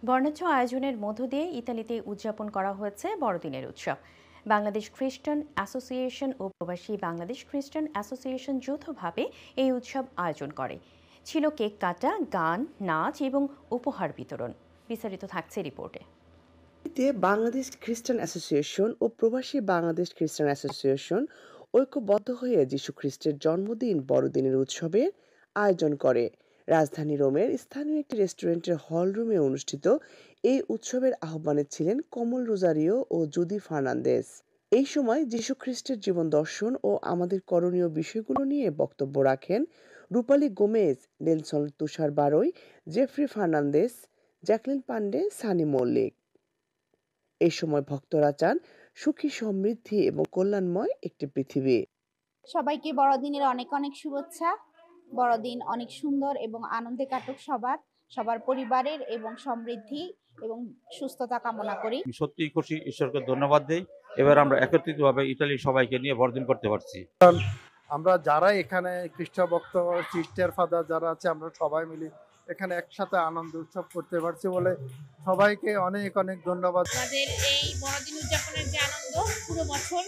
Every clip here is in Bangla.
বর্ণাঢ্য আয়োজনের মধ্য দিয়ে ইতালিতে উদযাপন করা হয়েছে বড়দিনের উৎসব। বাংলাদেশ খ্রিস্টান অ্যাসোসিয়েশন ও প্রবাসী বাংলাদেশ খ্রিস্টান অ্যাসোসিয়েশন যৌথভাবে এই উৎসব আয়োজন করে। ছিল কেক কাটা, গান, নাচ এবং উপহার বিতরণ। বিস্তারিত থাকছে রিপোর্টে। এতে বাংলাদেশ খ্রিস্টান অ্যাসোসিয়েশন ও প্রবাসী বাংলাদেশ খ্রিস্টান অ্যাসোসিয়েশন ঐক্যবদ্ধ হয়ে যীশু খ্রিস্টের জন্মদিন বড়দিনের উৎসবের আয়োজন করে। রাজধানী রোমের স্থানীয় একটি রেস্টুরেন্টের হল রুমে অনুষ্ঠিত এই উৎসবের আহ্বানে ছিলেন কমল রোজারিও ও জুদি ফার্নান্দেস। এই সময় যীশু খ্রিস্টের জীবন দর্শন ও আমাদের করণীয় বিষয়গুলো নিয়ে বক্তব্য রাখেন রূপালী Gomez, Nelson Tushar Baroi, Jeffrey Fernandes, Jacqueline Pandey, Sunny Mallick. এই সময় ভক্তরা চান সুখী, সমৃদ্ধি এবং কল্যাণময় একটি পৃথিবী। সবাইকে বড়দিনের অনেক অনেক শুভেচ্ছা। বড়দিন অনেক সুন্দর এবং আনন্দে কাটুক সবার পরিবারের, এবং সমৃদ্ধি এবং সুস্থতা কামনা করি। আমি সত্যিই খুশি, ঈশ্বরকে ধন্যবাদ দেই। এবার আমরা একত্রিতভাবে ইতালির সবাইকে নিয়ে বড়দিন করতে পারছি। আমরা যারা এখানে খ্রিস্ট ভক্ত, সিস্টার ফাদার যারা আছে, আমরা সবাই মিলে এখানে একসাথে আনন্দ উৎসব করতে পারছি বলে সবাইকে অনেক অনেক ধন্যবাদ। আমাদের এই বড়দিন উদযাপনের যে আনন্দ পুরো বছর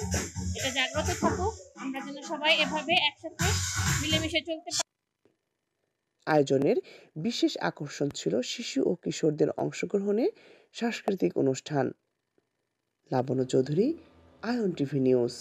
এটা জাগ্রত থাকুক, আমরা যেন সবাই এভাবে একসাথে মিলেমিশে চলতে পারি। আয়োজনের বিশেষ আকর্ষণ ছিল শিশু ও কিশোরদের অংশগ্রহণে সাংস্কৃতিক অনুষ্ঠান। লাবণ্য চৌধুরী, আয়ন টিভি নিউজ।